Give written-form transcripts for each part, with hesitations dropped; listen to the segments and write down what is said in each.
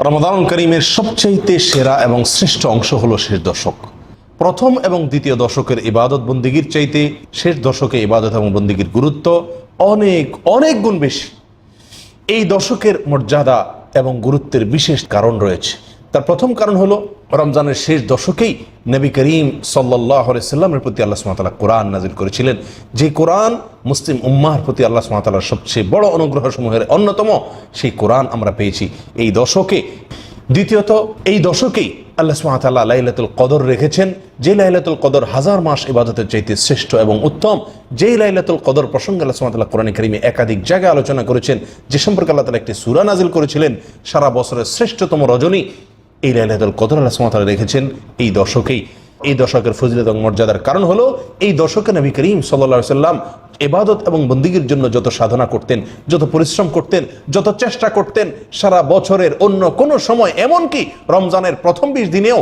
রমাদানুল কারীমের সবচাইতে সেরা এবং শ্রেষ্ঠ অংশ হলো শেষ দশক। প্রথম এবং দ্বিতীয় দশকের ইবাদত বন্দিগির চাইতে শেষ দশকে ইবাদত এবং বন্দিগির গুরুত্ব অনেক অনেক গুণ বেশি। এই দশকের মর্যাদা এবং গুরুত্বের বিশেষ কারণ রয়েছে। তার প্রথম কারণ হলো রমজানের শেষ দশকেই নবী করিম সাল্লাল্লাহু আলাইহি সাল্লামের প্রতি আল্লাহ সুবহানাহু ওয়া তাআলা কোরআন নাজিল করেছিলেন, যে কোরআন মুসলিম উম্মাহর প্রতি আল্লাহ সুবহানাহু ওয়া তাআলার সবচেয়ে বড় অনুগ্রহ সমূহের অন্যতম। সেই কোরআন আমরা পেয়েছি এই দশকে। দ্বিতীয়ত, এই দশকেই আল্লাহ সুবহানাহু ওয়া তাআলা লাইলাতুল কদর রেখেছেন, যে লাইলাতুল কদর হাজার মাস ইবাদতের চাইতে শ্রেষ্ঠ এবং উত্তম। যেই লাইলাতুল কদর প্রসঙ্গে আল্লাহ সুবহানাহু ওয়া তাআলা কোরআনে কারীমে একাধিক জায়গায় আলোচনা করেছেন, যে সম্পর্কে আল্লাহ তাআলা একটি সূরা নাজিল করেছিলেন। সারা বছরের শ্রেষ্ঠতম রজনী এই লাইলাতুল কদর আল্লাহ সুবহানাহু ওয়া তাআলা রেখেছেন এই দশকেই। এই দশকের ফজিলত এবং মর্যাদার কারণ হলো এই দশকে নবী করিম সাল্লাল্লাহু আলাইহি সাল্লাম ইবাদত এবং বন্দিগির জন্য যত সাধনা করতেন, যত পরিশ্রম করতেন, যত চেষ্টা করতেন, সারা বছরের অন্য কোনো সময়, এমনকি রমজানের প্রথম 20 দিনেও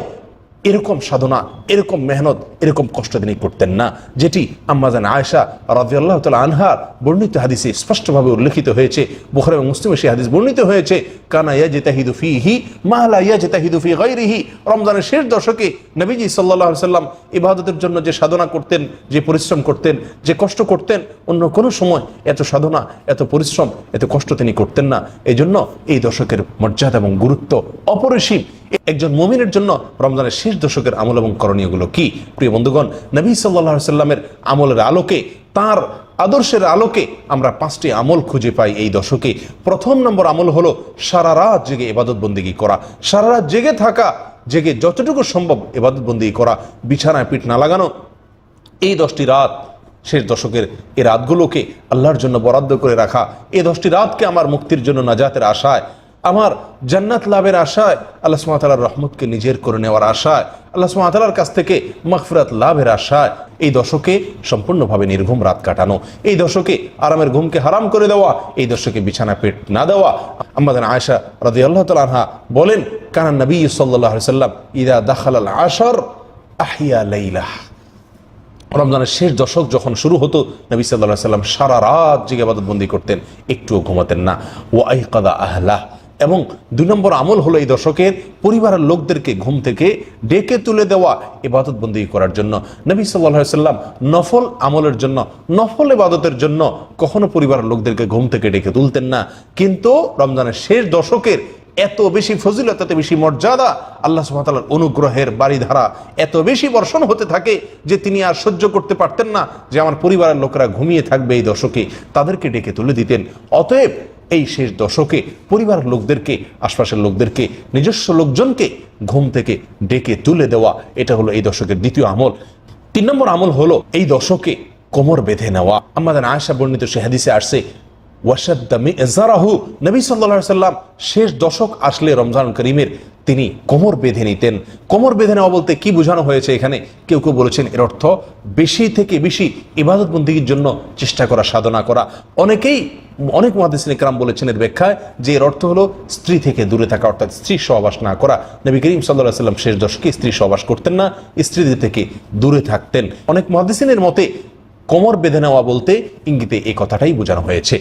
এরকম সাধনা, এরকম মেহনত, এরকম কষ্ট তিনি করতেন না, যেটি আম্মা জান আয়েশা রাদিয়াল্লাহু তাআলা আনহার বর্ণিত হাদিসে স্পষ্টভাবে উল্লেখিত হয়েছে। বুখারী এবং মুসলিমে সেই হাদিস বর্ণিত হয়েছে, কানা ইয়াজতাহিদু ফীহি মা লা ইয়াজতাহিদু ফী গায়রিহি। রমজানের শেষ দশকে নবীজি সাল্লাল্লাহু আলাইহি সাল্লাম ইবাদতের জন্য যে সাধনা করতেন, যে পরিশ্রম করতেন, যে কষ্ট করতেন, অন্য কোনো সময় এত সাধনা, এত পরিশ্রম, এত কষ্ট তিনি করতেন না। এই জন্য এই দশকের মর্যাদা এবং গুরুত্ব অপরিসীম। একজন মুমিনের জন্য রমজানের শেষ দশকের আমল এবং করণীয়গুলো কি? প্রিয় বন্ধুগণ, নবী সাল্লাল্লাহু আলাইহি সাল্লামের আমলের আলোকে, তার আদর্শের আলোকে আমরা 5টি আমল খুঁজে পাই এই দশকে। প্রথম নম্বর আমল হলো সারা রাত জেগে ইবাদত বন্দেগী করা। সারা রাত জেগে থাকা, জেগে যতটুকু সম্ভব ইবাদত বন্দেগী করা, বিছানায় পিঠ না লাগানো। এই 10টি রাত, শেষ দশকের এই রাতগুলোকে আল্লাহর জন্য বরাদ্দ করে রাখা। এই 10টি রাতকে আমার মুক্তির জন্য, নাজাতের আশায়, আমার জান্নাত লাভের আশায়, আল্লাহ সুবহানাহু ওয়া তাআলার রহমতকে নিজের করে নেওয়ার আশায়, আল্লাহ সুবহানাহু ওয়া তাআলার কাছ থেকে মাগফিরাত লাভের আশায় এই দশকে সম্পূর্ণভাবে নির্ঘুম রাত কাটানো, এই দশকে আরামের ঘুমকে হারাম করে দেওয়া, এই দশকে বিছানা পেট না দেওয়া। আম্মা জান আয়েশা রাদিয়াল্লাহু তাআলা আনহা বলেন, কানা নবী সাল্লাল্লাহু আলাইহি সাল্লাম ইযা দাখালাল আশর আহিয়া লাইলাহ। রমজানের শেষ দশক যখন শুরু হতো, নবী সাল্লাল্লাহু আলাইহি সাল্লাম সারা রাত জেগে ইবাদত বন্দি করতেন, একটুও ঘুমাতেন না। ওয়া আইকাদা আহলাহ। এবং 2 নম্বর আমল হলো এই দশকের পরিবারের লোকদেরকে ঘুম থেকে ডেকে তুলে দেওয়া ইবাদত বন্দি করার জন্য। নবী সাল্লাল্লাহু আলাইহি সাল্লাম নফল আমলের জন্য, নফল ইবাদতের জন্য কখনো পরিবারের লোকদেরকে ঘুম থেকে ডেকে তুলতেন না। কিন্তু রমজানের শেষ দশকের এত বেশি ফজিলত, এত বেশি মর্যাদা, আল্লাহ সুবহানাহু ওয়া তাআলার অনুগ্রহের বাড়িধারা এত বেশি বর্ষণ হতে থাকে যে তিনি আর সহ্য করতে পারতেন না যে আমার পরিবারের লোকেরা ঘুমিয়ে থাকবে এই দশকে, তাদেরকে ডেকে তুলে দিতেন। অতএব এই শেষ দশকে পরিবারের লোকদেরকে, আশপাশের লোকদেরকে, নিজস্ব লোকজনকে ঘুম থেকে ডেকে তুলে দেওয়া, এটা হলো এই দশকের দ্বিতীয় আমল। 3 নম্বর আমল হলো এই দশকে কোমর বেঁধে নেওয়া। আমাদের আয়েশা বর্ণিত সে হাদিসে আসছে, ওয়াশাদ্দা মিজারাহু। নবী সাল্লাল্লাহু আলাইহি সাল্লাম শেষ দশক আসলে রমজানুল কারীমের তিনি কোমর বেঁধে নিতেন। কোমর বেঁধে নেওয়া বলতে কি বোঝানো হয়েছে এখানে? কেউ কেউ বলেছেন এর অর্থ বেশি থেকে বেশি ইবাদত বন্দেগীর জন্য চেষ্টা করা, সাধনা করা। অনেক মুহাদ্দিসিন ইকরাম বলেছেন এর ব্যাখ্যায় যে এর অর্থ হলো স্ত্রী থেকে দূরে থাকা, অর্থাৎ স্ত্রী সহবাস না করা। নবী করিম সাল্লাল্লাহু আলাইহি সাল্লাম শেষ দশকে স্ত্রী সহবাস করতেন না, স্ত্রীদের থেকে দূরে থাকতেন। অনেক মুহাদ্দিসিনের মতে কোমর বেঁধে নেওয়া বলতে ইঙ্গিতে এই কথাটাই বোঝানো হয়েছে।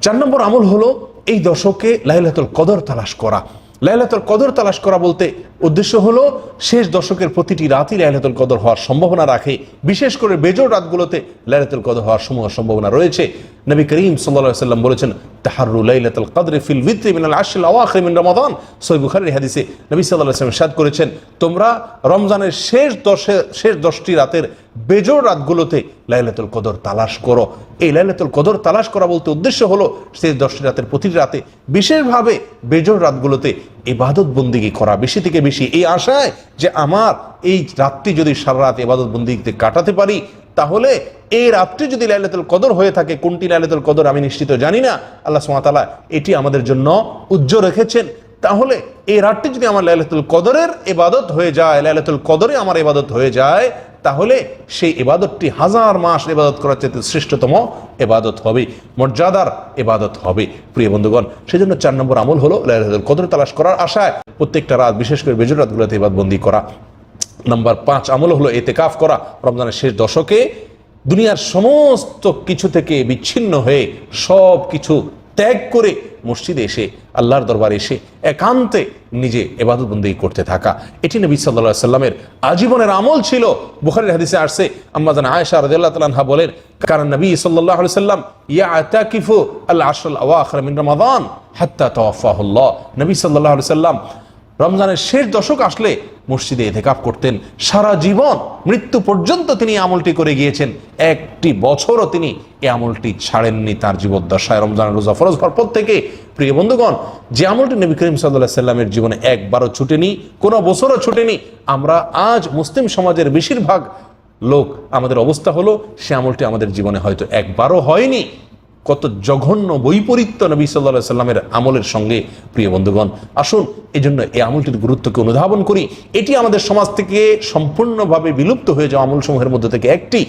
4 নম্বর আমল হলো এই দশকে লাইলাতুল কদর তালাশ করা। লাইলাতুল কদর তালাশ করা বলতে উদ্দেশ্য হলো শেষ দশকের প্রতিটি রাতই লাইলাতুল কদর হওয়ার সম্ভাবনা রাখে। বিশেষ করে বেজোড় রাতগুলোতে লাইলাতুল কদর হওয়ার সম্ভাবনা রয়েছে। নবী করিম সাল্লাল্লাহু আলাইহি সাল্লাম বলেছেন, তাহাররু লাইলাতুল কদর ফিল ভিত্রি মিনাল আশরিল আওয়াখির মিন রমাদান। সহিহ বুখারীর হাদিসে নবী সাল্লাল্লাহু আলাইহি সাল্লাম ইরশাদ করেছেন, তোমরা রমজানের শেষ 10টি রাতের বেজোড় রাতগুলোতে লাইলাতুল কদর তালাশ করো। এই লাইলাতুল কদর তালাশ করা বলতে উদ্দেশ্য হলো শেষ 10টি রাতের প্রতিটি রাতে, বিশেষভাবে বেজোড় রাতগুলোতে ইবাদত বন্দেগী করা বেশি থেকে বেশি, এই আশায় যে আমার এই রাতটি যদি সারা রাত ইবাদত বন্দেগীতে কাটাতে পারি, তাহলে এই রাতটি যদি লাইলাতুল কদর হয়ে থাকে, কোনটি লাইলাতুল কদর আমি নিশ্চিত জানি না, আল্লাহ সুবহানাহু ওয়া তাআলা এটি আমাদের জন্য উজ্জ্বল রেখেছেন। তাহলে এই রাতটি যদি আমার লাইলাতুল কদরের ইবাদত হয়ে যায়, লাইলাতুল কদরে আমার ইবাদত হয়ে যায়, তাহলে সেই ইবাদতটি হাজার মাস ইবাদত করার চেয়ে শ্রেষ্ঠতম ইবাদত হবে, মর্যাদার ইবাদত হবে। প্রিয় বন্ধুগণ, সেজন্য 4 নম্বর আমল হলো লাইলাতুল কদর তালাশ করার আশায় প্রত্যেকটা রাত, বিশেষ করে বেজোড় রাতগুলোতে ইবাদত বন্দি করা। নাম্বার 5 আমল হলো ইতিকাফ করা। রমজানের শেষ দশকে দুনিয়ার সমস্ত কিছু থেকে বিচ্ছিন্ন হয়ে, সব কিছু ত্যাগ করে মসজিদে এসে আল্লাহর দরবারে এসে একান্তে নিজে ইবাদত বন্দেগী করতে থাকা, এটি নবী সাল্লাল্লাহু আলাইহি সাল্লামের আজীবনের আমল ছিল। বুখারীর হাদিসে আসছে, আম্মা জান আয়েশা রাদিয়াল্লাহু তাআলা আনহা বলেন, কারণ নবী সাল্লাল্লাহু আলাইহি সাল্লাম ইয়াতাকিফু আল আশর আল আওয়াখির মিন রমাদান হাত্তা তাওয়াফাহুল্লাহ। নবী সাল্লাল্লাহু আলাইহি সাল্লাম রমজানের শেষ দশক আসলে মসজিদে ইতিকাফ করতেন। সারা জীবন মৃত্যু পর্যন্ত তিনি আমলটি করে গিয়েছেন, একটি বছরও তিনি এই আমলটি ছাড়েননি তার জীবদ্দশায়। রমজানের রোজা ফরজ হওয়ার পর থেকে প্রিয় বন্ধুগণ, যে আমলটি নবী করিম সাল্লাল্লাহু আলাইহি সাল্লামের জীবনে একবারও ছুটেনি, কোনো বছরও ছুটেনি, আমরা আজ মুসলিম সমাজের বেশিরভাগ লোক আমাদের অবস্থা হলো সে আমলটি আমাদের জীবনে হয়তো একবারও হয়নি। কত জঘন্য বৈপরীত্য নবী সাল্লাল্লাহু আলাইহি সাল্লামের আমলের সঙ্গে। প্রিয় বন্ধুগণ, আসুন এই জন্য এই আমলটির গুরুত্বকে অনুধাবন করি। এটি আমাদের সমাজ থেকে সম্পূর্ণভাবে বিলুপ্ত হয়ে যাওয়া আমলসমূহের মধ্যে থেকে একটি।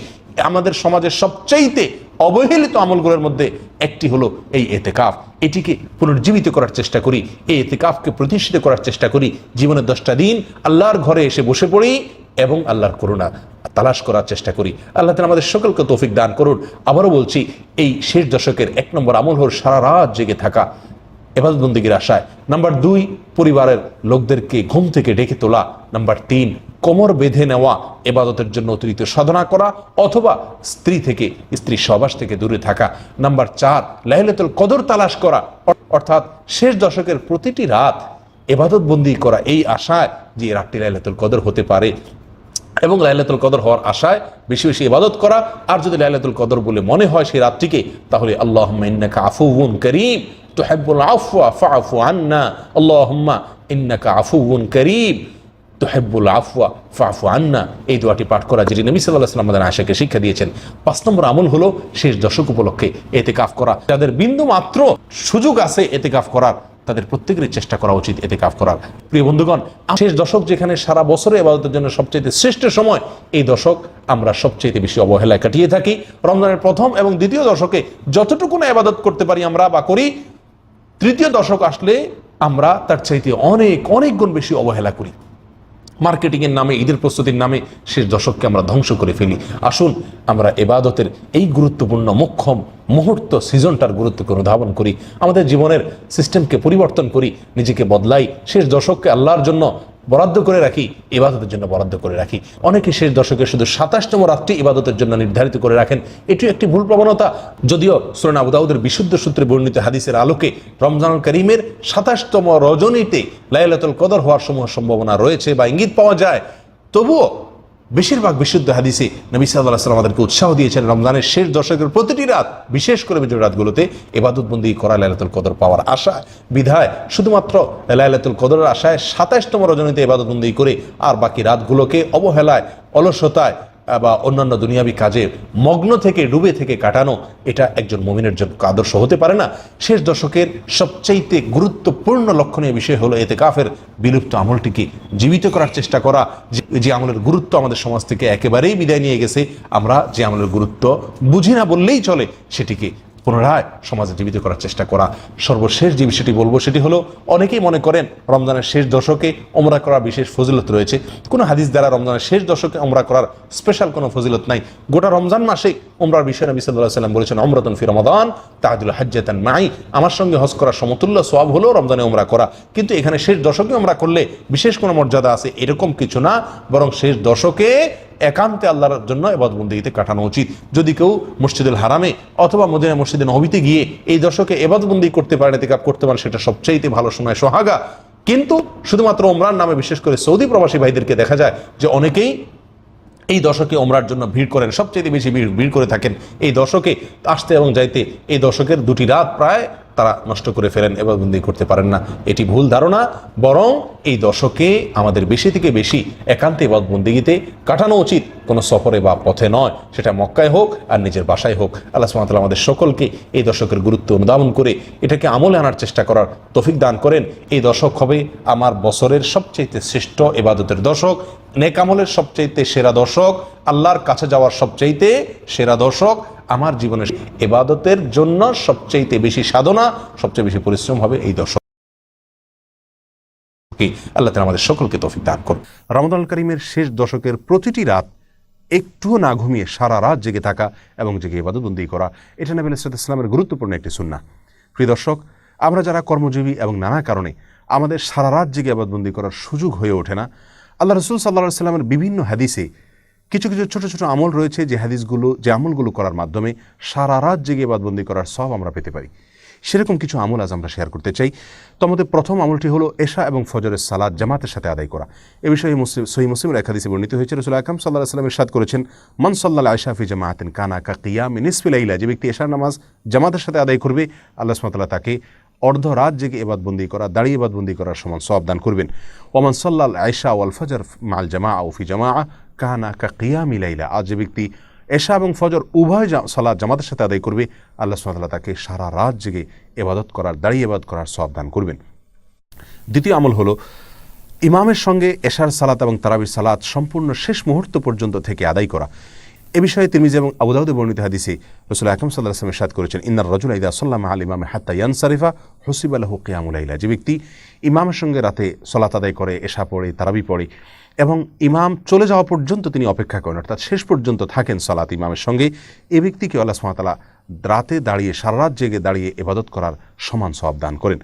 আমাদের সমাজের সবচাইতে অবহেলিত আমলগুলোর মধ্যে একটি হলো এই ইতিকাফ। এটিকে পুনর্জীবিত করার চেষ্টা করি, এই ইতিকাফকে প্রতিষ্ঠিত করার চেষ্টা করি। জীবনের 10টা দিন আল্লাহর ঘরে এসে বসে পড়ি এবং আল্লাহর করুণা তালাশ করার চেষ্টা করি। আল্লাহ তাআলা আমাদের সকলকে তৌফিক দান করুন। আবারও বলছি, এই শেষ দশকের 1 নম্বর আমল হল সারা রাত জেগে থাকা ইবাদত বন্দেগীর আশায়। নাম্বার 2, পরিবারের লোকদেরকে ঘুম থেকে ডেকে তোলা। নাম্বার 3, কোমর বেঁধে নেওয়া, ইবাদতের জন্য অতিরিক্ত সাধনা করা অথবা স্ত্রী সহবাস থেকে দূরে থাকা। নাম্বার 4, লাইলাতুল কদর তালাশ করা, অর্থাৎ শেষ দশকের প্রতিটি রাত ইবাদত বন্দেগী করা এই আশায় যে রাতটি লাইলাতুল কদর হতে পারে, এবং লাইলাতুল কদর হওয়ার আশায় বেশি বেশি ইবাদত করা। আর যদি লাইলাতুল কদর বলে মনে হয় সেই রাতটিকে, তাহলে আল্লাহুম্মা ইন্নাকা আফুউন কারীম তুহিব্বুল আফওয়া ফাআফু আন্না, আল্লাহুম্মা ইন্নাকা আফুউন কারীম তুহিব্বুল আফওয়া ফাআফু আন্না, এই দোয়াটি পাঠ করা, যেটি নবী সাল্লাল্লাহু আলাইহি ওয়াসাল্লাম আমাদের আয়েশাকে শিক্ষা দিয়েছেন। 5 নম্বর আমল হলো শেষ দশক উপলক্ষে ইতিকাফ করা। যাদের বিন্দু মাত্র সুযোগ আছে ইতিকাফ করার, তাদের প্রত্যেকেরই চেষ্টা করা উচিত ইতিকাফ করার। প্রিয় বন্ধুগণ, শেষ দশক যেখানে সারা বছরে ইবাদতের জন্য সবচেয়ে শ্রেষ্ঠ সময়, এই দশক আমরা সবচেয়ে বেশি অবহেলায় কাটিয়ে থাকি। রমজানের প্রথম এবং দ্বিতীয় দশকে যতটুকু না ইবাদত করতে পারি আমরা বা করি, তৃতীয় দশক আসলে আমরা তার চাইতে অনেক অনেক গুণ বেশি অবহেলা করি। মার্কেটিংয়ের নামে, ঈদের প্রস্তুতির নামে শেষ দশককে আমরা ধ্বংস করে ফেলি। আসুন আমরা ইবাদতের এই গুরুত্বপূর্ণ মোক্ষম মুহূর্ত সিজনটার গুরুত্বকে অনুধাবন করি, আমাদের জীবনের সিস্টেমকে পরিবর্তন করি, নিজেকে বদলাই। শেষ দশককে আল্লাহর জন্য বরাদ্দ করে রাখি, ইবাদতের জন্য বরাদ্দ করে রাখি। অনেকে শেষ দশকে শুধু 27তম রাতটি ইবাদতের জন্য নির্ধারিত করে রাখেন, এটিও একটি ভুল প্রবণতা। যদিও সুনান আবু দাউদের বিশুদ্ধ সূত্রে বর্ণিত হাদিসের আলোকে রমজানুল কারীমের 27তম রজনীতে লাইলাতুল কদর হওয়ার সম্ভাবনা রয়েছে বা ইঙ্গিত পাওয়া যায়, তবুও বেশিরভাগ বিশুদ্ধ হাদিসে নবী সাল্লাল্লাহু আলাইহি ওয়াসাল্লাম আমাদেরকে উৎসাহ দিয়েছেন রমজানের শেষ দশকের প্রতিটি রাত, বিশেষ করে বিজয় রাতগুলোতে ইবাদত বন্দেগী করা, লাইলাতুল কদর পাওয়ার আশা। বিধায় শুধুমাত্র লাইলাতুল কদরের আশায় 27তম রজনীতে ইবাদত বন্দেগী করে আর বাকি রাতগুলোকে অবহেলায়, অলসতায় বা অন্যান্য দুনিয়াবী কাজে মগ্ন থেকে, ডুবে থেকে কাটানো, এটা একজন মুমিনের জন্য আদর্শ হতে পারে না। শেষ দশকের সবচাইতে গুরুত্বপূর্ণ লক্ষণীয় বিষয় হলো ইতিকাফের বিলুপ্ত আমলটিকে জীবিত করার চেষ্টা করা। যে আমলের গুরুত্ব আমাদের সমাজ থেকে একেবারেই বিদায় নিয়ে গেছে, আমরা যে আমলের গুরুত্ব বুঝি না বললেই চলে, সেটিকে পুনরায় সমাজে জীবিত করার চেষ্টা করা। সর্বশেষ যে বিষয়টি বলবো সেটি হলো, অনেকেই মনে করেন রমজানের শেষ দশকে ওমরা করার বিশেষ ফজিলত রয়েছে। কোনো হাদিস দ্বারা রমজানের শেষ দশকে ওমরা করার স্পেশাল কোনো ফজিলত নাই। গোটা রমজান মাসে ওমরার বিষয়ে নবী সাল্লাল্লাহু আলাইহি ওয়াসাল্লাম বলেছেন, উমরাতুন ফি রমাদান তা'দিলু হাজ্জাতান মাই, আমার সঙ্গে হজ করার সমতুল্য সওয়াব হলো রমজানে ওমরা করা। কিন্তু এখানে শেষ দশকে ওমরা করলে বিশেষ কোনো মর্যাদা আছে এরকম কিছু না, বরং শেষ দশকে একান্তে আল্লাহর জন্য ইবাদত বন্দেগীতে কাটানো উচিত। যদি কেউ মসজিদুল হারামে অথবা মদিনা মসজিদে নববীতে গিয়ে এই দশকে ইবাদত বন্দেগী করতে পারেন, ইতিকাফ করতে পারেন, সেটা সবচাইতে ভালো সময়, সোহাগা। কিন্তু শুধুমাত্র ওমরার নামে বিশেষ করে সৌদি প্রবাসী ভাইদেরকে দেখা যায় যে অনেকেই এই দশকে ওমরার জন্য ভিড় করেন, সবচেয়ে বেশি ভিড় করে থাকেন এই দশকে আসতে এবং যাইতে। এই দশকের 2টি রাত প্রায় তারা নষ্ট করে ফেলেন, ইবাদত বন্দেগী করতে পারেন না। এটি ভুল ধারণা, বরং এই দশকে আমাদের বেশি থেকে বেশি একান্তে ইবাদত বন্দেগীতে কাটানো উচিত, কোনো সফরে বা পথে নয়, সেটা মক্কায় হোক আর নিজের বাসায় হোক। আল্লাহ সুবহানাহু ওয়া তাআলা আমাদের সকলকে এই দশকের গুরুত্ব অনুধাবন করে এটাকে আমলে আনার চেষ্টা করার তৌফিক দান করেন। এই দশক হবে আমার বছরের সবচেয়ে শ্রেষ্ঠ ইবাদতের দশক, নেক আমলের সবচাইতে সেরা দশক, আল্লাহর কাছে যাওয়ার সবচাইতে সেরা দশক। আমার জীবনের ইবাদতের জন্য সবচাইতে বেশি সাধনা, সবচেয়ে বেশি পরিশ্রম হবে এই দশক। আল্লাহ তাআলা আমাদের সকলকে তৌফিক দান করুন। রমাদানুল কারীমের শেষ দশকের প্রতিটি রাত একটুও না ঘুমিয়ে সারা রাত জেগে থাকা এবং জেগে ইবাদত বন্দেগী করা, এটা নবী সাল্লাল্লাহু আলাইহি ওয়াসাল্লামের গুরুত্বপূর্ণ একটি সুন্নাহ। প্রিয় দর্শক, আমরা যারা কর্মজীবী এবং নানা কারণে আমাদের সারা রাত জেগে ইবাদতবন্দি করার সুযোগ হয়ে ওঠে না, আল্লাহ রাসূল সাল্লাল্লাহু আলাইহি সাল্লামের বিভিন্ন হাদিসে কিছু কিছু ছোট ছোট আমল রয়েছে যে আমলগুলো করার মাধ্যমে সারা রাত জেগে ইবাদতবন্দি করার সওয়াব আমরা পেতে পারি। সেরকম কিছু আমল আজ আমরা শেয়ার করতে চাই। তো আমাদের প্রথম আমলটি হলো এশা এবং ফজরের সালাত জামাতের সাথে আদায় করা। এ বিষয়ে সহিহ মুসলিমের এক হাদিসে বর্ণিত হয়েছে, রাসূল আকরাম সাল্লাল্লাহু আলাইহি ওয়াসাল্লাম ইরশাদ করেছেন, মান সাল্লাল আয়শা ফি জামাআতিন কানা কা কিয়ামি নিসফিল লাইলা। যে ব্যক্তি এশার নামাজ জামাতের সাথে আদায় করবে, আল্লাহ সুবহানাহু ওয়া তাআলা তাকে অর্ধ রাত জেগে ইবাদতবন্দি করা, দাঁড়িয়ে ইবাদতবন্দি করার সমান সওয়াব দান করবেন। ওমান সাল্লাল আয়শা ওয়াল ফজর মাল জামাআ ও ফি জামাআ কানা কা কিয়ামি লাইলা। আজ যে ব্যক্তি এশা এবং ফজর উভয় সালাত জামাতের সাথে আদায় করবে, আল্লাহ সুবহানাহু ওয়া তাআলা তাকে সারা রাত জেগে ইবাদত করার, দাঁড়িয়ে ইবাদত করার সওয়াব দান করবেন। দ্বিতীয় আমল হলো ইমামের সঙ্গে এশার সালাত এবং তারাবির সালাত সম্পূর্ণ শেষ মুহূর্ত পর্যন্ত থেকে আদায় করা। এ বিষয়ে তিরমিজি এবং আবু দাউদে বর্ণিত হাদিসে রাসূল আকরাম সাল্লাল্লাহু আলাইহি ওয়াসাল্লাম ইরশাদ করেছেন, ইন্নার রাজুলা ইযা সাল্লা মা'আল ইমামি হাত্তা ইয়ানসারিফা হুসিবা লাহু কিয়ামুল লাইলা। যে ব্যক্তি ইমামের সঙ্গে রাতে সালাত আদায় করে, এশা পড়ে, তারাবি পড়ে এবং ইমাম চলে যাওয়া পর্যন্ত তিনি অপেক্ষা করেন, অর্থাৎ শেষ পর্যন্ত থাকেন সালাত ইমামের সঙ্গে, এ ব্যক্তিকে আল্লাহ সুবহানাহু ওয়া তাআলা রাতে দাঁড়িয়ে, সারা রাত জেগে দাঁড়িয়ে ইবাদত করার সমান সওয়াব দান করেন।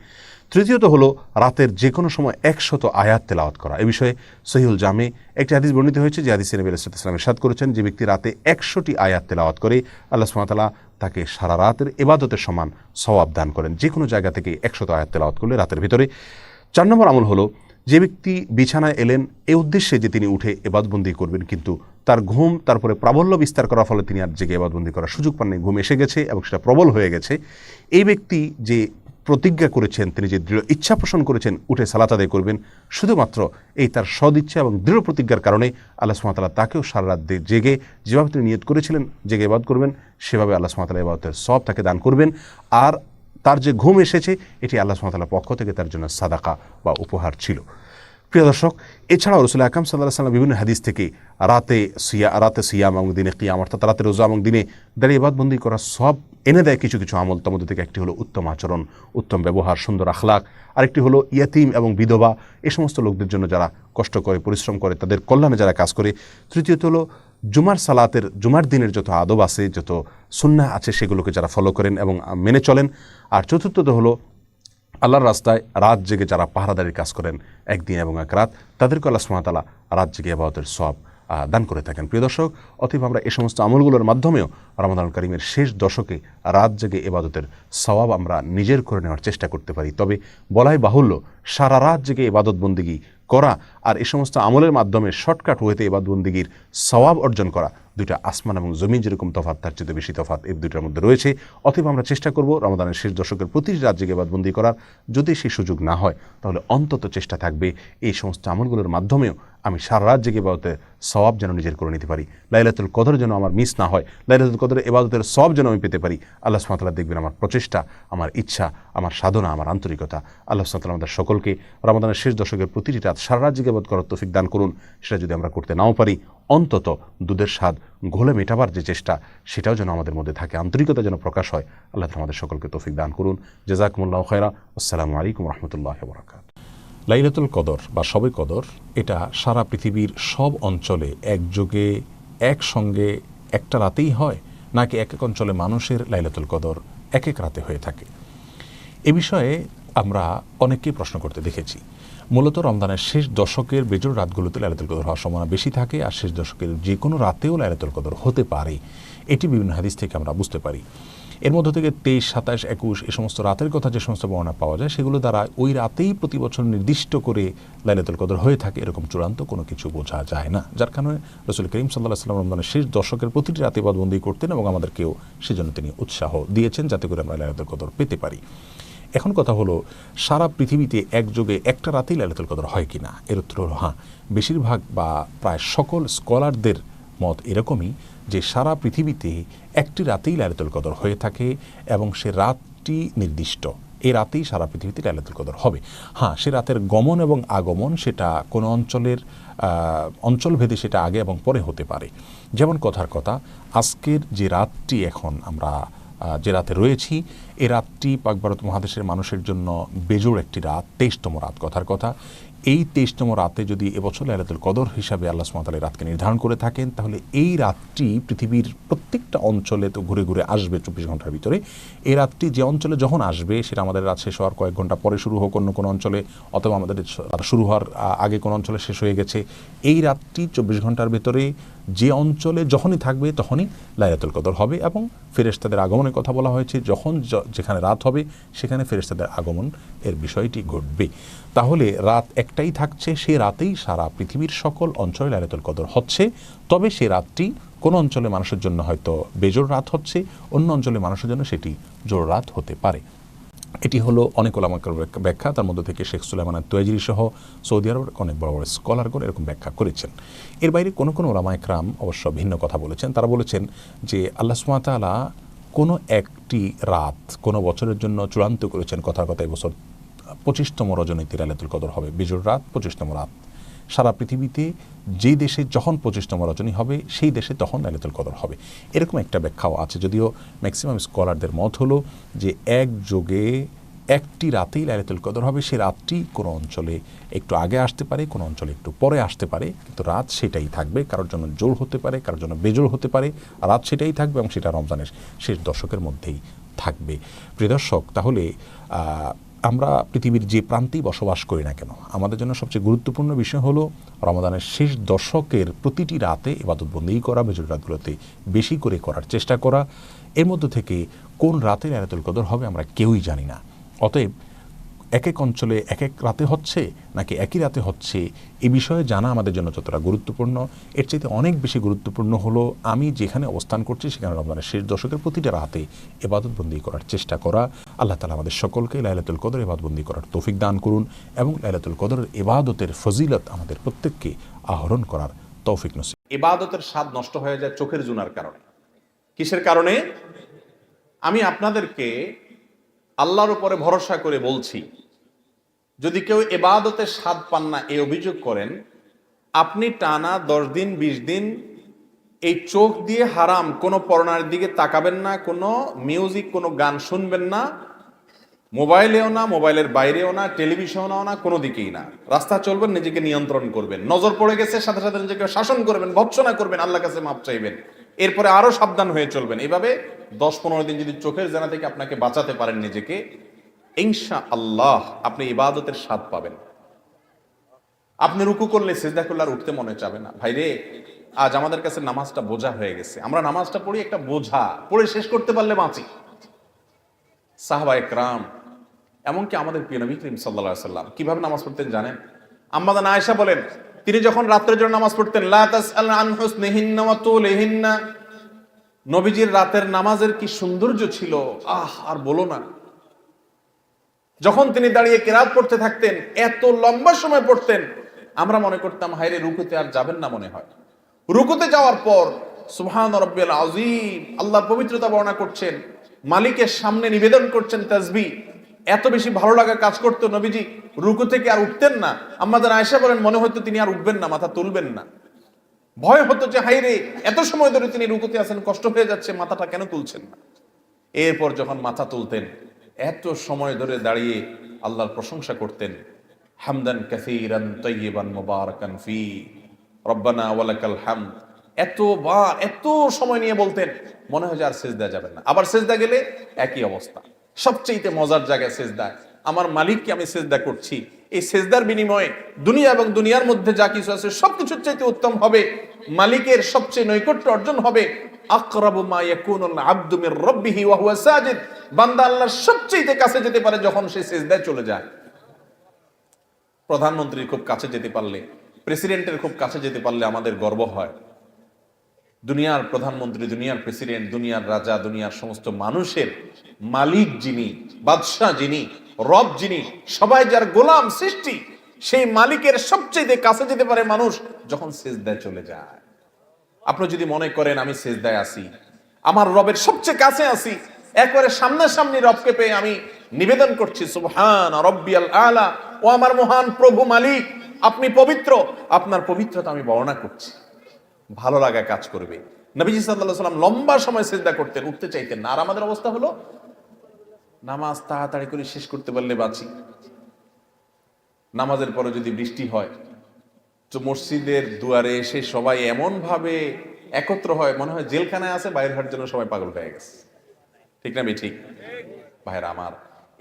তৃতীয়ত হলো রাতের যে কোনো সময় 100 আয়াত তেলাওয়াত করা। এ বিষয়ে সহিহুল জামে একটি হাদিস বর্ণিত হয়েছে, যে হাদিসে নবী সাল্লাল্লাহু আলাইহি ওয়াসাল্লাম ইরশাদ করেছেন, যে ব্যক্তি রাতে 100টি আয়াত তেলাওয়াত করে, আল্লাহ সুবহানাহু ওয়া তাআলা তাকে সারা রাতের ইবাদতের সমান সওয়াব দান করেন, যে কোনো জায়গা থেকে 100 আয়াত তেলাওয়াত করলে রাতের ভিতরে। 4 নম্বর আমল হলো, যে ব্যক্তি বিছানায় এলেন এই উদ্দেশ্যে যে তিনি উঠে ইবাদতবন্দি করবেন, কিন্তু তার ঘুম তারপরে প্রাবল্য বিস্তার করার ফলে তিনি আর জেগে ইবাদতবন্দি করার সুযোগ পাননি, ঘুম এসে গেছে এবং সেটা প্রবল হয়ে গেছে, এই ব্যক্তি যে প্রতিজ্ঞা করেছেন, তিনি যে দৃঢ় ইচ্ছা পোষণ করেছেন উঠে সালাত আদায় করবেন, শুধুমাত্র এই তার সদিচ্ছা এবং দৃঢ় প্রতিজ্ঞার কারণে আল্লাহ সুবহানাহু ওয়া তাআলা তাকেও সারা রাত জেগে যেভাবে তিনি নিয়ত করেছিলেন জেগে ইবাদত করবেন, সেভাবে আল্লাহ সুবহানাহু ওয়া তাআলা ইবাদতের সওয়াব তাকে দান করবেন। আর তার যে ঘুম এসেছে, এটি আল্লাহ সুবহানাহু ওয়া তাআলার পক্ষ থেকে তার জন্য সাদাকা বা উপহার ছিল। প্রিয় দর্শক, এছাড়াও রাসূল আকরাম সাল্লাল্লাহু আলাইহি ওয়াসাল্লাম বিভিন্ন হাদিস থেকে রাতে সিয়াম এবং দিনে কিয়াম, অর্থাৎ রাতে রোজা এবং দিনে দাঁড়িয়ে ইবাদতবন্দি করার সওয়াব এনে দেয় কিছু কিছু আমল। তার মধ্যে থেকে একটি হলো উত্তম আচরণ, উত্তম ব্যবহার, সুন্দর আখলাক। আরেকটি হলো ইয়াতিম এবং বিধবা, এই সমস্ত লোকদের জন্য যারা কষ্ট করে, পরিশ্রম করে, তাদের কল্যাণে যারা কাজ করে। তৃতীয়ত হলো জুমার দিনের যত আদব আছে, যত সুন্নাহ আছে, সেগুলোকে যারা ফলো করেন এবং মেনে চলেন। আর চতুর্থত হলো আল্লাহর রাস্তায় রাত জেগে যারা পাহারাদারির কাজ করেন একদিন এবং এক রাত, তাদেরকে আল্লাহ সুবহানাহু ওয়া তাআলা রাত জেগে ইবাদতের সওয়াব দান করে থাকেন। প্রিয় দর্শক, অতএব আমরা এই সমস্ত আমলগুলোর মাধ্যমেও রমাদানুল কারীমের শেষ দশকে রাত জেগে ইবাদতের সওয়াব আমরা নিজের করে নেওয়ার চেষ্টা করতে পারি। তবে বলাই বাহুল্য, সারা রাত জেগে ইবাদত বন্দেগী করা আর এই সমস্ত আমলের মাধ্যমে শর্টকাট ওয়েতে ইবাদত বন্দেগীর সওয়াব অর্জন করা, দুইটা আসমান এবং জমিন যেরকম তফাৎ, তার চেয়ে বেশি তফাৎ এই দুইটার মধ্যে রয়েছে। অতএব আমরা চেষ্টা করব রমাদানের শেষ দশকের প্রতিটি রাত জেগে ইবাদতবন্দি করার। যদি সেই সুযোগ না হয়, তাহলে অন্তত চেষ্টা থাকবে এই সমস্ত আমলগুলোর মাধ্যমেও আমি সারা রাত জেগে ইবাদতের সওয়াব যেন নিজের করে নিতে পারি। লাইলাতুল কদর যেন আমার মিস না হয়, লাইলাতুল কদরের ইবাদতের সওয়াব যেন আমি পেতে পারি। আল্লাহ সুবহানাহু ওয়া তাআলা দেখবেন আমার প্রচেষ্টা, আমার ইচ্ছা, আমার সাধনা, আমার আন্তরিকতা। আল্লাহ সুবহানাহু ওয়া তাআলা আমাদের সকলকে রমাদানের শেষ দশকের প্রতিটি রাত সারা রাত জেগে ইবাদত করার তৌফিক দান করুন। সেটা যদি আমরা করতে নাও পারি, অন্তত দুধের স্বাদ ঘোলে মেটাবার যে চেষ্টা, সেটাও যেন আমাদের মধ্যে থাকে, আন্তরিকতা যেন প্রকাশ হয়। আল্লাহ তাআলা আমাদের সকলকে তৌফিক দান করুন। জাযাকুমুল্লাহু খায়রা। আসসালামু আলাইকুম ওয়া রাহমাতুল্লাহি ওয়া বারাকাতুহু। লাইলাতুল কদর বা শবে কদর, এটা সারা পৃথিবীর সব অঞ্চলে একযোগে একসঙ্গে একটা রাতেই হয়, নাকি এক এক অঞ্চলে মানুষের লাইলাতুল কদর এক এক রাতে হয়ে থাকে? এ বিষয়ে আমরা অনেককেই প্রশ্ন করতে দেখেছি। মূলত রমজানের শেষ দশকের বেজোড় রাতগুলোতে লাইলাতুল কদর হওয়ার সম্ভাবনা বেশি থাকে, আর শেষ দশকের যে কোনো রাতেও লাইলাতুল কদর হতে পারে, এটি বিভিন্ন হাদিস থেকে আমরা বুঝতে পারি। এর মধ্য থেকে 23, 27, 21 এই সমস্ত রাতের কথা যে সমস্ত বর্ণনা পাওয়া যায়, সেগুলো দ্বারা ওই রাতেই প্রতি বছর নির্দিষ্ট করে লাইলাতুল কদর হয়ে থাকে এরকম চূড়ান্ত কোনো কিছু বোঝা যায় না। যার কারণে রাসূল করিম সাল্লাল্লাহু আলাইহি ওয়াসাল্লাম রমজানের শেষ দশকের প্রতিটি রাতে ইবাদতবন্দি করতেন এবং আমাদেরকেও সেজন্য তিনি উৎসাহ দিয়েছেন, যাতে করে আমরা লাইলাতুল কদর পেতে পারি। এখন কথা হলো, সারা পৃথিবীতে একযোগে একটা রাতেই লাইলাতুল কদর হয় কিনা? এর উত্তর হলো হ্যাঁ। বেশিরভাগ বা প্রায় সকল স্কলারদের মত এরকমই যে সারা পৃথিবীতে একটি রাতেই লাইলাতুল কদর হয়ে থাকে এবং সে রাতটি নির্দিষ্ট, এই রাতেই সারা পৃথিবীতে লাইলাতুল কদর হবে। হ্যাঁ, সে রাতের গমন এবং আগমন সেটা কোনো অঞ্চলভেদে সেটা আগে এবং পরে হতে পারে। যেমন কথার কথা, আজকের যে রাতটি এখন আমরা যে রাতে রয়েছি, এই রাতটি পাক ভারত মহাদেশের মানুষের জন্য বেজোড় একটি রাত, 23তম রাত কথার কথা। এই 23তম রাতে যদি এবছর লাইলাতুল কদর হিসাবে আল্লাহ সুবহানাহু ওয়া তাআলা রাতকে নির্ধারণ করে থাকেন, তাহলে এই রাতটি পৃথিবীর প্রত্যেকটা অঞ্চলে তো ঘুরে ঘুরে আসবে 24 ঘন্টার ভিতরে। এই রাতটি যে অঞ্চলে যখন আসবে, সেটা আমাদের রাত শেষ হওয়ার কয়েক ঘন্টা পরে শুরু হোক অন্য কোনো অঞ্চলে, অথবা আমাদের রাত শুরু হওয়ার আগে কোনো অঞ্চলে শেষ হয়ে গেছে, এই রাতটি 24 ঘন্টার ভেতরে যে অঞ্চলে যখনই থাকবে তখনই লাইলাতুল কদর হবে। এবং ফেরেশতাদের আগমনের কথা বলা হয়েছে, যখন যেখানে রাত হবে সেখানে ফেরেশতাদের আগমন এর বিষয়টি ঘটবে। তাহলে রাত একটাই থাকছে, সেই রাতেই সারা পৃথিবীর সকল অঞ্চলে লাইলাতুল কদর হচ্ছে। তবে সেই রাতটি কোনো অঞ্চলে মানুষের জন্য হয়তো বেজোড় রাত হচ্ছে, অন্য অঞ্চলে মানুষের জন্য সেটি জোড় রাত হতে পারে। এটি হলো অনেক ওলামার ব্যাখ্যা, তার মধ্যে থেকে শেখ সুলাইমান আত-তুয়াইজিরি সহ সৌদি আরবের অনেক বড় বড় স্কলারগণ এরকম ব্যাখ্যা করেছেন। এর বাইরে কোনো কোনো ওলামা ইকরাম অবশ্য ভিন্ন কথা বলেছেন। তারা বলেছেন যে আল্লাহ সুবহানাহু ওয়া তাআলা কোনো একটি রাত কোনো বছরের জন্য চূড়ান্ত করেছেন, কথার কথা এবছর 25তম রজনীতে লাইলাতুল কদর হবে, বিজোড় রাত 25তম রাত। সারা পৃথিবীতে যেই দেশে যখন 25তম রজনী হবে সেই দেশে তখন লাইলাতুল কদর হবে, এরকম একটা ব্যাখ্যাও আছে। যদিও ম্যাক্সিমাম স্কলারদের মত হলো যে একযোগে একটি রাতেই লাইলাতুল কদর হবে। সেই রাতটি কোনো অঞ্চলে একটু আগে আসতে পারে, কোনো অঞ্চলে একটু পরে আসতে পারে, কিন্তু রাত সেটাই থাকবে। কারোর জন্য জোড় হতে পারে, কারোর জন্য বেজোড় হতে পারে, রাত সেটাই থাকবে এবং সেটা রমজানের শেষ দশকের মধ্যেই থাকবে। প্রিয় দর্শক, তাহলে আমরা পৃথিবীর যে প্রান্তেই বসবাস করি না কেন, আমাদের জন্য সবচেয়ে গুরুত্বপূর্ণ বিষয় হলো রমাদানের শেষ দশকের প্রতিটি রাতে ইবাদত বন্দেগী করা, বেজোড় রাতগুলোতে বেশি করে করার চেষ্টা করা। এর মধ্যে থেকে কোন রাতে লাইলাতুল কদর হবে আমরা কেউই জানি না। অতএব এক এক অঞ্চলে এক এক রাতে হচ্ছে নাকি একই রাতে হচ্ছে, এ বিষয়ে জানা আমাদের জন্য যতটা গুরুত্বপূর্ণ, এর চাইতে অনেক বেশি গুরুত্বপূর্ণ হলো আমি যেখানে অবস্থান করছি সেখানে রমজানের শেষ দশকের প্রতিটা রাতে ইবাদত বন্দেগী করার চেষ্টা করা। আল্লাহ তাআলা আমাদের সকলকে লাইলাতুল কদর ইবাদত বন্দেগী করার তৌফিক দান করুন এবং লাইলাতুল কদরের ইবাদতের ফজিলত আমাদের প্রত্যেককে আহরণ করার তৌফিক নসিব। ইবাদতের স্বাদ নষ্ট হয়ে যায় চোখের জুনার কারণে। কিসের কারণে? আমি আপনাদেরকে আল্লাহর উপরে ভরসা করে বলছি, যদি কেউ ইবাদতের স্বাদ পান না এই অভিযোগ করেন, আপনি টানা 10 দিন 20 দিন এই চোখ দিয়ে হারাম কোনো পর্নোর দিকে তাকাবেন না, কোনো মিউজিক কোনো গান শুনবেন না, মোবাইলেও না, মোবাইলের বাইরেও না, টেলিভিশনেও না, কোনো দিকেই না। রাস্তা চলবেন, নিজেকে নিয়ন্ত্রণ করবেন, নজর পড়ে গেছে সাথে সাথে নিজেকে শাসন করবেন, ভৎসনা করবেন, আল্লাহর কাছে মাপ চাইবেন, এরপরে আরো সাবধান হয়ে চলবেন। এইভাবে 10-15 দিন যদি চোখের জানা থেকে আপনাকে বাঁচাতে পারেন নিজেকে, ইনশাআল্লাহ আপনি ইবাদতের স্বাদ পাবেন। আপনি রুকু করলে, সিজদা করলে আর উঠতে মনে চাবে না। ভাইরে, আজ আমাদের কাছে নামাজটা বোঝা হয়ে গেছে। আমরা নামাজটা পড়ি একটা বোঝা, পড়ে শেষ করতে পারলে বাঁচি। সাহাবায়ে কেরাম, এমনকি আমাদের প্রিয় নবী করিম সাল্লাল্লাহু আলাইহি সাল্লাম কিভাবে নামাজ পড়তেন জানেন? আম্মা জান আয়েশা বলেন, তিনি যখন রাতের জন্য নামাজ পড়তেন, লা তাসআল আন হুসনিহিন্না ওয়া তুলিহিন্না, নবীজির রাতের নামাজের কি সৌন্দর্য ছিল, আর বলো না। যখন তিনি দাঁড়িয়ে কেরাত পড়তে থাকতেন, এত লম্বা সময় পড়তেন, আমরা মনে করতাম হায়রে রুকুতে আর যাবেন না মনে হয়। রুকুতে যাওয়ার পর সুবহান রাব্বিয়াল আযীম, আল্লাহর পবিত্রতা বর্ণনা করছেন, মালিকের সামনে নিবেদন করছেন তাসবিহ। এত বেশি ভালো লাগা কাজ করতো, নবীজি রুকু থেকে আর উঠতেন না। আম্মাজান আয়েশা বলেন, মনে হতো তিনি আর উঠবেন না, মাথা তুলবেন না। ভয় হতো যে হায়রে এত সময় ধরে তিনি রুকুতে আছেন, কষ্ট হয়ে যাচ্ছে, মাথাটা কেন তুলছেন না। এরপর যখন মাথা তুলতেন, এত সময় ধরে দাঁড়িয়ে আল্লাহর প্রশংসা করতেন, হামদান কাসীরান তাইয়িবান মুবারাকান ফি, রব্বানা ওয়ালাকাল হামদ। এতবার এত সময় নিয়ে বলতেন, মনে হয় যে আর সিজদা যাবেন না। আবার সিজদা গেলে একই অবস্থা। সবচেয়ে মজার জায়গা সিজদা, আমার মালিককে আমি সিজদা করছি, এই সিজদার বিনিময়ে দুনিয়া এবং দুনিয়ার মধ্যে যা কিছু আছে সবকিছুর চাইতে উত্তম হবে, মালিকের সবচেয়ে নৈকট্য অর্জন হবে। আকরাবু মা ইয়াকুনুল আবদু মির রাব্বিহি ওয়া হুয়া সাজিদ, বান্দা আল্লাহর সবচেয়ে কাছে যেতে পারে যখন সে সিজদায় চলে যায়। প্রধানমন্ত্রীর খুব কাছে যেতে পারলে, প্রেসিডেন্টের খুব কাছে যেতে পারলে আমাদের গর্ব হয়। দুনিয়ার প্রধানমন্ত্রী, দুনিয়ার প্রেসিডেন্ট, দুনিয়ার রাজা, দুনিয়ার সমস্ত মানুষের মালিক যিনি, বাদশাহ যিনি, রব যিনি, সবাই যার গোলাম সৃষ্টি, সেই মালিকের সবচেয়ে কাছে যেতে পারে মানুষ যখন সিজদায় চলে যায়। আপনি যদি মনে করেন আমি সিজদায় আছি, আমার রবের সবচেয়ে কাছে আছি, একবারে সামনাসামনি রবকে পেয়ে আমি নিবেদন করছি সুবহান রাব্বিয়াল আলা, ও আমার মহান প্রভু মালিক, আপনি পবিত্র, আপনার পবিত্রতা আমি বর্ণনা করছি, ভালো লাগা কাজ করবে। নবীজি সাল্লাল্লাহু আলাইহি ওয়াসাল্লাম লম্বা সময় সিজদা করতেন, উঠতে চাইতেন না। আর আমাদের অবস্থা হলো নামাজ তাড়াতাড়ি করে শেষ করতে পারলে বাঁচি, নামাজের পরে যদি বৃষ্টি হয় তো মসজিদের দুয়ারে এসে সবাই এমন ভাবে একত্র হয়, মনে হয় জেলখানায় আছে, বাইরে হওয়ার জন্য সবাই পাগল হয়ে গেছে। ঠিক না ঠিক? ভাইরা আমার,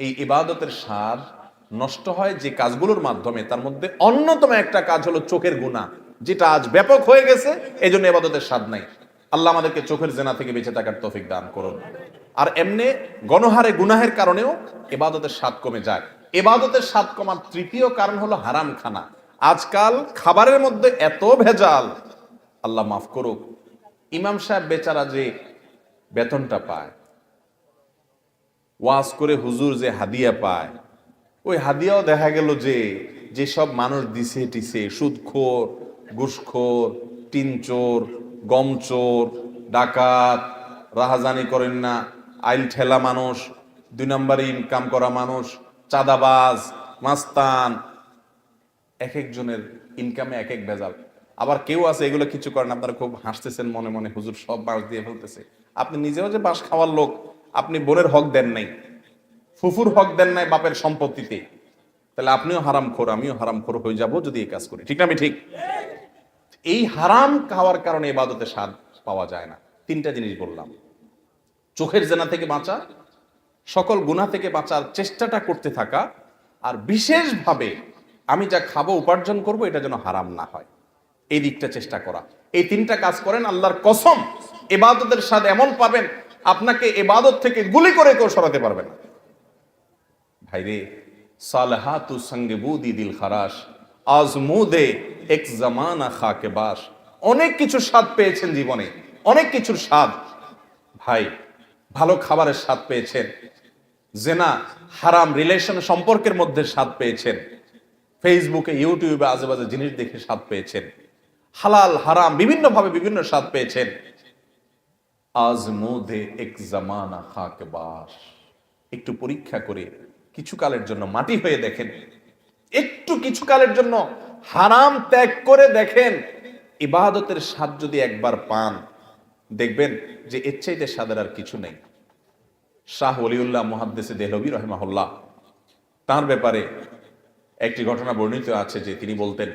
এই ইবাদতের স্বাদ নষ্ট হয় যে কাজগুলোর মাধ্যমে, তার মধ্যে অন্যতম একটা কাজ হলো চোখের গুনাহ, যেটা আজ ব্যাপক হয়ে গেছে। এই জন্য ইবাদতের স্বাদ নাই। আল্লাহ আমাদেরকে চোখের জেনা থেকে বেঁচে থাকার তৌফিক দান করুন। আর এমনি গণহারে গুনাহের কারণেও ইবাদতের স্বাদ কমে যায়। ইবাদতের স্বাদ কমার তৃতীয় কারণ হলো হারাম খানা। আজকাল খাবারের মধ্যে এত ভেজাল, আল্লাহ মাফ করুক, ইমাম সাহেব বেচারা যে বেতনটা পায়, ওয়াজ করে হুজুর যে হাদিয়া পায়, ওই হাদিয়াও দেখা গেল যে যেসব মানুষ দিছে টিছে, সুদখোর, ঘুষখোর, টিনচোর, গমচোর, ডাকাত, রাহাজানি করেন না, আইল ঠেলা মানুষ, 2 নম্বরে ইনকাম করা মানুষ, চাঁদাবাজ, মাস্তান, এক একজনের ইনকামে এক এক ভেজাল। আবার কেউ আছে এগুলো কিছু করেন, আপনারা খুব হাসতেছেন মনে মনে, হুজুর সব বাঁশ দিয়ে ফেলতেছে। আপনি নিজেও যে বাঁশ খাওয়ার লোক, আপনি বোনের হক দেন নাই, ফুফুর হক দেন নাই বাপের সম্পত্তিতে, তাহলে আপনিও হারামখোর, আমিও হারামখোর হয়ে যাব যদি এই কাজ করি। ঠিক না আমি ঠিক? এই হারাম খাওয়ার কারণে ইবাদতের স্বাদ পাওয়া যায় না। 3টা জিনিস বললাম, চোখের জেনা থেকে বাঁচা, সকল গুনাহ থেকে বাঁচার চেষ্টাটা করতে থাকা, আর বিশেষভাবে আমি যা খাবো উপার্জন করব এটা যেন হারাম না হয়, এই দিকটা চেষ্টা করা। এই 3টা কাজ করেন, আল্লাহর কসম ইবাদতের স্বাদ এমন পাবেন, আপনাকে ইবাদত থেকে গুলি করে কেউ সরাতে পারবে না। ভাইরে, সালাহাতু সঙ্গে বুদি দিল খারাস, আজমুদে এক জামানা খাকে বাস। অনেক কিছু স্বাদ পেয়েছেন জীবনে, অনেক কিছুর স্বাদ। ভাই, ভালো খাবারের স্বাদ পেয়েছেন, জেনা হারাম রিলেশন সম্পর্কের মধ্যে স্বাদ পেয়েছেন, ফেসবুকে ইউটিউবে আজেবাজে জিনিস দেখে স্বাদ পেয়েছেন, হালাল হারাম বিভিন্ন ভাবে বিভিন্ন স্বাদ পেয়েছেন। আজমুদে এক জামানা খাকে বাস, একটু পরীক্ষা করে কিছুকালের জন্য মাটি হয়ে দেখেন, একটু কিছুকালের জন্য হারাম ত্যাগ করে দেখেন, ইবাদতের স্বাদ যদি একবার পান, দেখবেন যে এর চাইতে স্বাদের আর কিছু নেই। শাহ ওলিউল্লাহ মুহাদ্দিস দেহলভী রাহিমাহুল্লাহ, তার ব্যাপারে একটি ঘটনা বর্ণিত আছে যে তিনি বলতেন,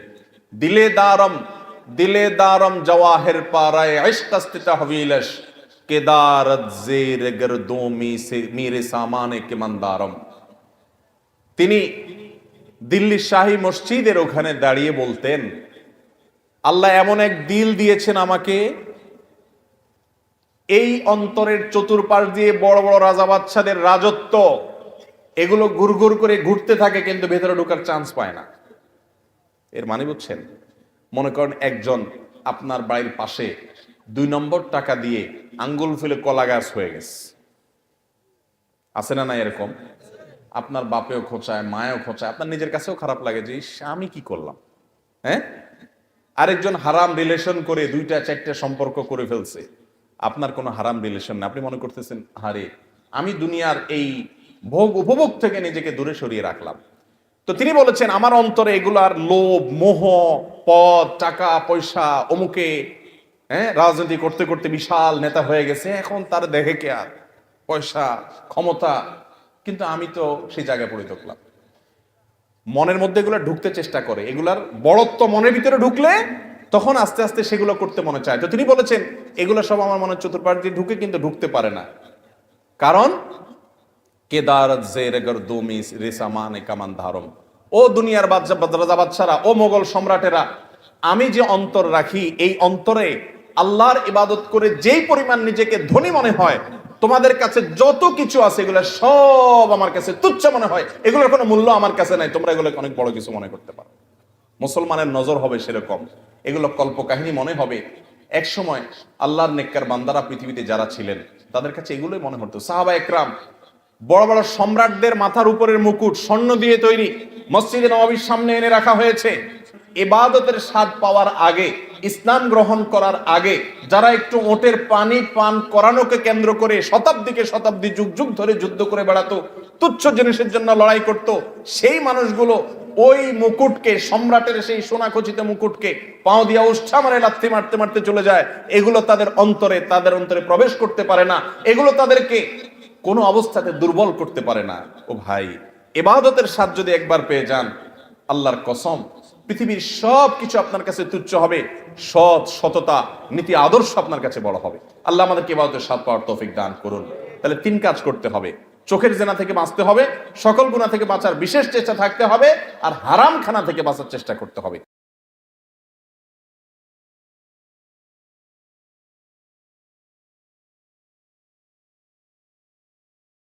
দিলে দারম জওয়াহির পারায় ইশকাস্তিতা হবিলশ কেদারত জের গরদোমি সে মেরে সামানে কে মন্দারম। তিনি দিল্লি শাহী মসজিদের ওখানে দাঁড়িয়ে বলতেন, আল্লাহ এমন এক দিল দিয়েছেন আমাকে, এই অন্তরের চতুর্পাশ দিয়ে বড় বড় রাজা বাদশাদের রাজত্ব, এগুলো ঘুরঘুর করে ঘুরতে থাকে, কিন্তু ভেতরে ঢোকার চান্স পায় না। এর মানে বুঝছেন? মনে করেন একজন আপনার বাড়ির পাশে 2 নম্বর টাকা দিয়ে আঙ্গুল ফুলে কলা গাছ হয়ে গেছে, আছে না? না এরকম আপনার বাপেও খোঁচায়, মায়েও খোঁচায়, আপনার নিজের কাছেও খারাপ লাগে যে আমি কি করলাম। হ্যাঁ, আরেকজন হারাম রিলেশন করে 2টা 4টা সম্পর্ক করে ফেলছে, আপনার কোনো হারাম রিলেশন না, আপনি মনে করতেছেন আরে আমি দুনিয়ার এই ভোগ উপভোগ থেকে নিজেকে দূরে সরিয়ে রাখলাম। তো তিনি বলেছেন, আমার অন্তরে এগুলার লোভ, মোহ, পদ, টাকা পয়সা, অমুকে রাজনীতি করতে করতে বিশাল নেতা হয়ে গেছে, এখন তার দেখে কে আর পয়সা ক্ষমতা, কিন্তু আমি তো সেই জায়গায় পড়ে থাকলাম। মনের মধ্যে এগুলো ঢুকতে চেষ্টা করে, এগুলার বড়ত্ব মনের ভিতরে ঢুকলে তখন আস্তে আস্তে সেগুলো করতে মনে চায়। তো তিনি বলেছেন এগুলো সব আমার মনের চতুর্পাশ দিয়ে ঢুকে, কিন্তু ঢুকতে পারে না, কারণ কেদারত জের গরদুমি রেসামান কামান ধারম। ও দুনিয়ার রাজা বাদশারা, ও মোগল সম্রাটেরা, আমি যে অন্তর রাখি, এই অন্তরে আল্লাহর ইবাদত করে যেই পরিমাণ নিজেকে ধনী মনে হয়, তোমাদের কাছে যত কিছু আছে এগুলো সব আমার কাছে তুচ্ছ মনে হয়, এগুলোর কোনো মূল্য আমার কাছে নাই, তোমরা এগুলোকে অনেক বড় কিছু মনে করতে পারো। মুসলমানের নজর হবে সেরকম, এগুলো কল্পকাহিনী মনে হবে। এক সময় আল্লাহর নেককার বান্দারা পৃথিবীতে যারা ছিলেন, তাদের কাছে এগুলোই মনে হতো। সাহাবা একরাম, বড় বড় সম্রাটদের মাথার উপরের মুকুট স্বর্ণ দিয়ে তৈরি, মসজিদে নববীর সামনে এনে রাখা হয়েছে। ইবাদতের স্বাদ পাওয়ার আগে, ইসলাম গ্রহণ করার আগে, যারা একটু ওটের পানি পান করানোকে কেন্দ্র করে শতাব্দীকে শতাব্দী যুগ যুগ ধরে যুদ্ধ করে বেড়াতো, তুচ্ছ জিনিসের জন্য লড়াই করত, সেই মানুষগুলো ওই মুকুটকে, সম্রাটের সেই সোনাখচিত মুকুটকে পাও দিয়া উষ্ঠা মারে লাথি মারতে মারতে চলে যায়। এগুলো তাদের অন্তরে প্রবেশ করতে পারে না, এগুলো তাদেরকে কোনো অবস্থাতে দুর্বল করতে পারে না। ও ভাই, ইবাদতের স্বাদ যদি একবার পেয়ে যান, আল্লাহর কসম, পৃথিবীর সব কিছু আপনার কাছে তুচ্ছ হবে, সৎ, সততা, নীতি, আদর্শ আপনার কাছে বড় হবে। আল্লাহ আমাদেরকে ইবাদতের স্বাদ পাওয়ার তৌফিক দান করুন। তাহলে 3 কাজ করতে হবে: চোখের জেনা থেকে বাঁচতে হবে, সকল গুনাহ থেকে বাঁচার বিশেষ চেষ্টা থাকতে হবে, আর হারাম খানা থেকে বাঁচার চেষ্টা করতে হবে।